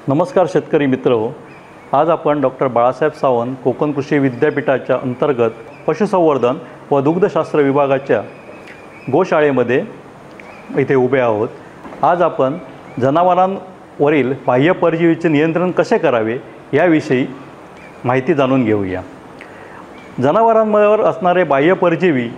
नमस्कार शेतकरी मित्र. आज आपण डॉक्टर बाळासाहेब सावंत कोकण कृषी विद्यापीठाच्या अंतर्गत पशुसंवर्धन व दुग्धशास्त्र विभागाच्या गोशाळेमध्ये इथे उभे आहोत. आज आपण जनावरांवरील बाह्य परजीवीचे नियंत्रण कसे करावे याविषयी माहिती जाणून घेऊया. जनावरांवर असणारे बाह्य परजीवी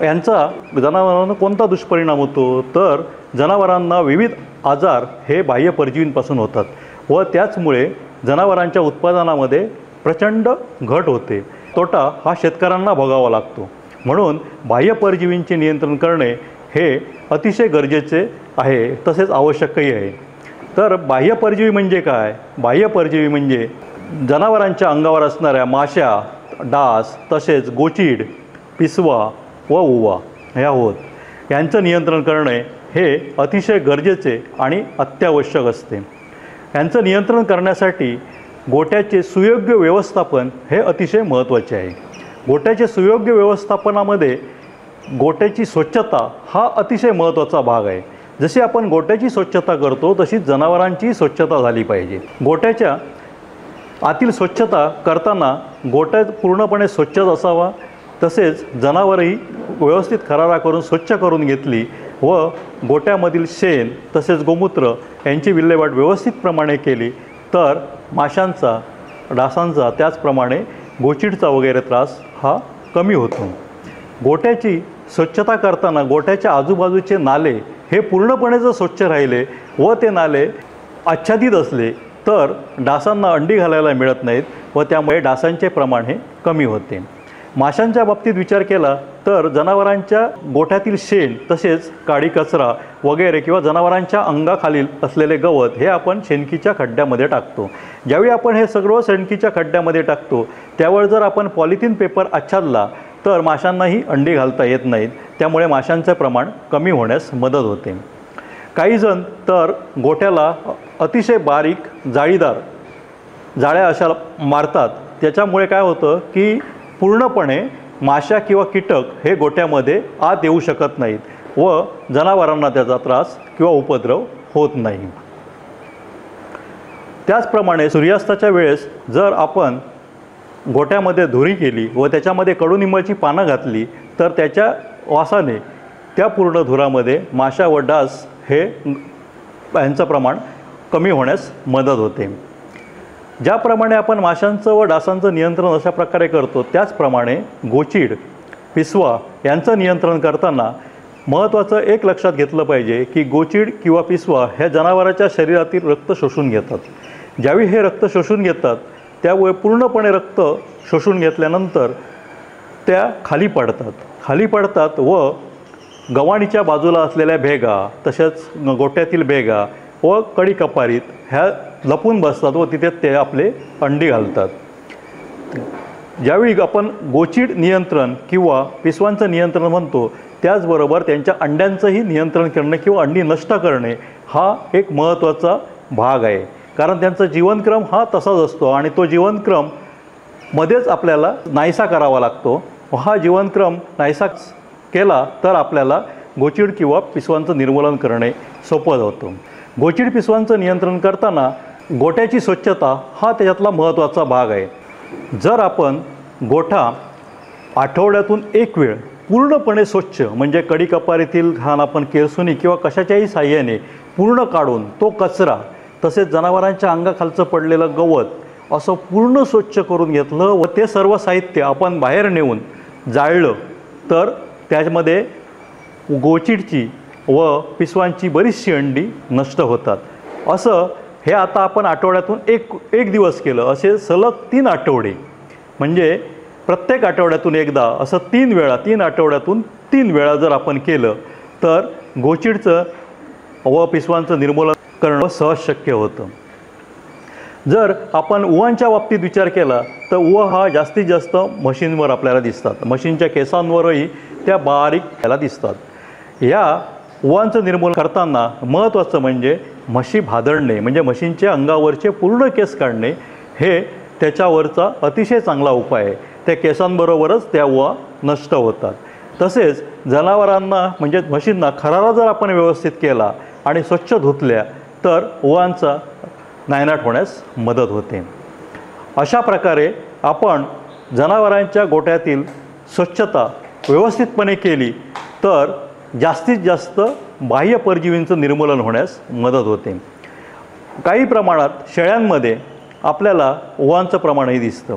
यांचा जनावरांना कोणता दुष्परिणाम होतो, तर जनावरांना विविध आजार हे बाह्य परजीवींपासून होतात व त्याचमुळे जनावरांच्या उत्पादनामध्ये प्रचंड घट होते. तोटा हा शेतकऱ्यांना भोगावा लागतो. म्हणून बाह्य परजीवींचे नियंत्रण करणे हे अतिशय गरजेचे आहे, तसेच आवश्यकही आहे. तर बाह्य परजीवी म्हणजे काय? बाह्य परजीवी म्हणजे जनावरांच्या अंगावर असणाऱ्या माशा, डास, तसेच गोचीड, पिसवा व उवा ह्या होत यांचं नियंत्रण करणे हे अतिशय गरजेचे आणि अत्यावश्यक असते. यांचं नियंत्रण करण्यासाठी गोठ्याचे सुयोग्य व्यवस्थापन हे अतिशय महत्त्वाचे आहे. गोठ्याचे सुयोग्य व्यवस्थापनामध्ये गोठ्याची स्वच्छता हा अतिशय महत्त्वाचा भाग आहे. जशी आपण गोठ्याची स्वच्छता करतो तशीच जनावरांची स्वच्छता झाली पाहिजे. गोठ्याच्या आतील स्वच्छता करताना गोठा पूर्णपणे स्वच्छच असावा. तसेच जनावरही व्यवस्थित खरारा करून स्वच्छ करून घेतली व गोठ्यामधील शेण तसेच गोमूत्र यांची विल्हेवाट व्यवस्थितप्रमाणे केली तर माशांचा, डासांचा, त्याचप्रमाणे गोचिडचा वगैरे त्रास हा कमी होतो. गोठ्याची स्वच्छता करताना गोठ्याच्या आजूबाजूचे नाले हे पूर्णपणे जर स्वच्छ राहिले व ते नाले आच्छादित असले तर डासांना अंडी घालायला मिळत नाहीत व त्यामुळे डासांचे प्रमाण हे कमी होते. माशांच्या बाबतीत विचार केला तर जनावरांच्या गोठ्यातील शेण तसेच काडी कचरा वगैरे किंवा जनावरांच्या अंगाखालील असलेले गवत हे आपण शेणकीच्या खड्ड्यामध्ये टाकतो. ज्यावेळी आपण हे सगळं शेणकीच्या खड्ड्यामध्ये टाकतो त्यावर जर आपण पॉलिथिन पेपर आच्छादला तर माशांनाही अंडी घालता येत नाहीत. त्यामुळे माशांचे प्रमाण कमी होण्यास मदत होते. काही जण तर गोठ्याला अतिशय बारीक जाळीदार जाळ्या अशा मारतात. त्याच्यामुळे काय होतं की पूर्णपणे माशा किंवा कीटक हे गोठ्यामध्ये आत येऊ शकत नाहीत व जनावरांना त्याचा त्रास किंवा उपद्रव होत नाही. त्याचप्रमाणे सूर्यास्ताच्या वेळेस जर आपण गोठ्यामध्ये धुरी केली व त्याच्यामध्ये कडुनिंबाची पानं घातली तर त्याच्या वासाने त्या पूर्ण धुरामध्ये माशा व डास हे यांचं प्रमाण कमी होण्यास मदत होते. ज्याप्रमाणे आपण माशांचं व डासांचं नियंत्रण अशा प्रकारे करतो त्याचप्रमाणे गोचीड, पिसवा यांचं नियंत्रण करताना महत्त्वाचं एक लक्षात घेतलं पाहिजे की गोचीड किंवा पिसवा ह्या जनावराच्या शरीरातील रक्त शोषून घेतात. ज्यावेळी हे रक्त शोषून घेतात त्यामुळे पूर्णपणे रक्त शोषून घेतल्यानंतर त्या खाली पडतात व गव्हाणीच्या बाजूला असलेल्या भेगा तसेच गोठ्यातील भेगा व कडी कपारीत ह्या लपून बसतात व तिथे ते आपले अंडी घालतात. ज्यावेळी आपण गोचीड नियंत्रण किंवा पिसवांचं नियंत्रण म्हणतो त्याचबरोबर त्यांच्या अंड्यांचंही नियंत्रण करणे किंवा अंडी नष्ट करणे हा एक महत्त्वाचा भाग आहे. कारण त्यांचा जीवनक्रम हा तसाच असतो आणि तो जीवनक्रम मध्येच आपल्याला नाहीसा करावा लागतो. हा जीवनक्रम नाहीसा केला तर आपल्याला गोचीड किंवा पिसवांचं निर्मूलन करणे सोपं होतं. गोचीड पिसवांचं नियंत्रण करताना गोठ्याची स्वच्छता हा त्याच्यातला महत्त्वाचा भाग आहे. जर आपण गोठा आठवड्यातून एक वेळ पूर्णपणे स्वच्छ म्हणजे कडी कपारीतील घाण आपण केरसुनी किंवा कशाच्याही साह्याने पूर्ण काढून तो कचरा तसेच जनावरांच्या अंगाखालचं पडलेलं गवत असं पूर्ण स्वच्छ करून घेतलं व ते सर्व साहित्य आपण बाहेर नेऊन जाळलं तर त्यामध्ये गोचीडची व पिसवांची बरीचशी अंडी नष्ट होतात. असं हे आता आपण आठवड्यातून एक दिवस केलं असे सलग 3 आठवडे म्हणजे प्रत्येक आठवड्यातून एकदा असं 3 आठवड्यातून 3 वेळा जर आपण केलं तर गोचीडचं व पिसवांचं निर्मूलन करणं सहज शक्य होतं. जर आपण उवांच्या बाबतीत विचार केला तर उवा हा जास्तीत जास्त म्हशींवर आपल्याला दिसतात. म्हशींच्या केसांवरही त्या बारीक त्याला दिसतात. या उवांचं निर्मूलन करताना महत्त्वाचं म्हणजे म्हशी भादडणे म्हणजे म्हशींच्या अंगावरचे पूर्ण केस काढणे हे त्याच्यावरचा अतिशय चांगला उपाय आहे. त्या केसांबरोबरच त्या उवा नष्ट होतात. तसेच जनावरांना म्हणजे म्हशींना खरारा जर आपण व्यवस्थित केला आणि स्वच्छ धुतल्या तर उवांचा नायनाट होण्यास मदत होते. अशा प्रकारे आपण जनावरांच्या गोठ्यातील स्वच्छता व्यवस्थितपणे केली तर जास्तीत जास्त बाह्य परजीवींचं निर्मूलन होण्यास मदत होते. काही प्रमाणात शेळ्यांमध्ये आपल्याला ओव्हांचं प्रमाणही दिसतं.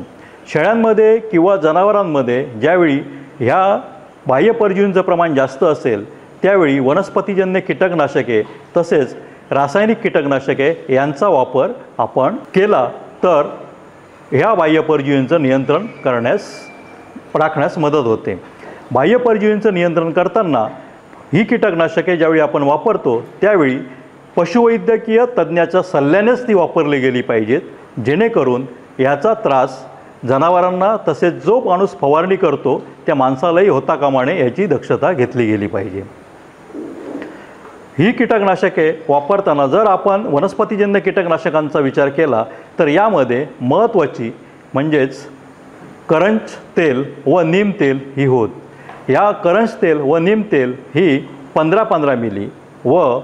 शेळ्यांमध्ये किंवा जनावरांमध्ये ज्यावेळी ह्या बाह्य परजीवींचं प्रमाण जास्त असेल त्यावेळी वनस्पतीजन्य कीटकनाशके तसेच रासायनिक कीटकनाशके यांचा वापर आपण केला तर ह्या बाह्य परजीवींचं नियंत्रण राखण्यास मदत होते. बाह्य परजीवींचं नियंत्रण करताना ही कीटकनाशके ज्यावेळी आपण वापरतो त्यावेळी पशुवैद्यकीय तज्ज्ञाच्या सल्ल्यानेच ती वापरली गेली पाहिजेत, जेणेकरून याचा त्रास जनावरांना तसेच जो माणूस फवारणी करतो त्या माणसालाही होता कामा नये याची दक्षता घेतली गेली पाहिजे. ही कीटकनाशके वापरताना जर आपण वनस्पतीजन्य कीटकनाशकांचा विचार केला तर यामध्ये महत्त्वाची म्हणजेच करंज तेल व नीम तेल ही होत. या करंज तेल व नीम तेल ही 15-15 मिली व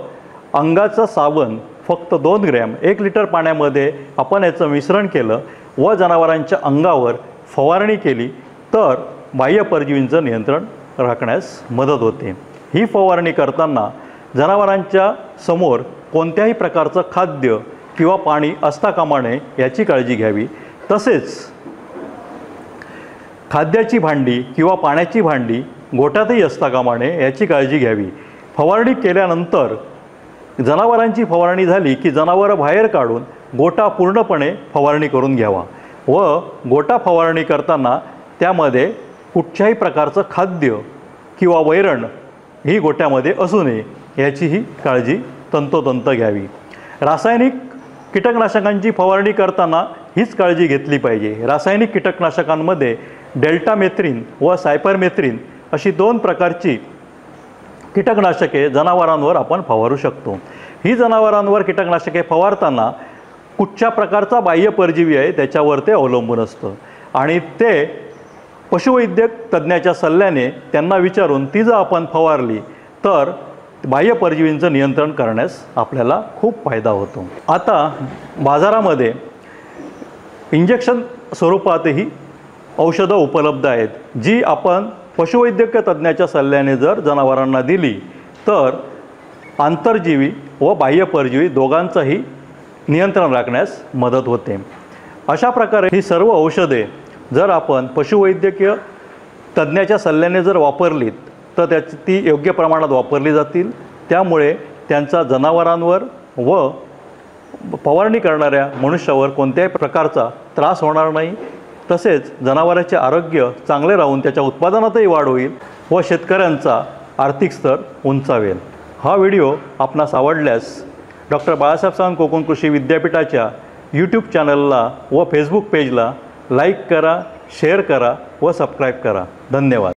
अंगाचा साबण फक्त 2 ग्रॅम 1 लिटर पाण्यामध्ये आपण याचं मिश्रण केलं व जनावरांच्या अंगावर फवारणी केली तर बाह्य परजीवींचं नियंत्रण राखण्यास मदत होते. ही फवारणी करताना जनावरांच्या समोर कोणत्याही प्रकारचं खाद्य किंवा पाणी असता कामा नये याची काळजी घ्यावी. तसेच खाद्याची भांडी किंवा पाण्याची भांडी गोठ्यातही असता कामा नये याची काळजी घ्यावी. फवारणी केल्यानंतर जनावरांची फवारणी झाली की जनावरं बाहेर काढून गोठा पूर्णपणे फवारणी करून घ्यावा व गोठा फवारणी करताना त्यामध्ये कुठच्याही प्रकारचं खाद्य किंवा वैरण ही गोठ्यामध्ये असू नये याचीही काळजी तंतोतंत घ्यावी. रासायनिक कीटकनाशकांची फवारणी करताना हीच काळजी घेतली पाहिजे. रासायनिक कीटकनाशकांमध्ये डेल्टामेथ्रिन व सायपरमेथ्रिन अशी 2 प्रकारची कीटकनाशके जनावरांवर आपण फवारू शकतो. ही जनावरांवर कीटकनाशके फवारताना कुठच्या प्रकारचा बाह्य परजीवी आहे त्याच्यावर ते अवलंबून असतं आणि ते पशुवैद्यक तज्ज्ञाच्या सल्ल्याने त्यांना विचारून ती जर आपण फवारली तर बाह्य परजीवींचं नियंत्रण करण्यास आपल्याला खूप फायदा होतो. आता बाजारामध्ये इंजेक्शन स्वरूपातही औषधं उपलब्ध आहेत जी आपण पशुवैद्यकीय तज्ज्ञाच्या सल्ल्याने जर जनावरांना दिली तर आंतरजीवी व बाह्य परजीवी दोघांचंही नियंत्रण राखण्यास मदत होते. अशा प्रकारे ही सर्व औषधे जर आपण पशुवैद्यकीय तज्ज्ञाच्या सल्ल्याने जर वापरलीत तर ती योग्य प्रमाणात वापरली जातील. त्यामुळे त्यांचा जनावरांवर व फवारणी करणाऱ्या मनुष्यावर कोणत्याही प्रकारचा त्रास होणार नाही. तसेच जनावरांचे आरोग्य चांगले राहून त्याच्या उत्पादनातही वाढ होईल व शेतकऱ्यांचा आर्थिक स्तर उंचावेल. हा व्हिडिओ आपणास आवडल्यास डॉक्टर बाळासाहेब सावंत कोकण कृषी विद्यापीठाच्या यूट्यूब चॅनलला व फेसबुक पेजला लाईक करा, शेअर करा व सबस्क्राईब करा. धन्यवाद.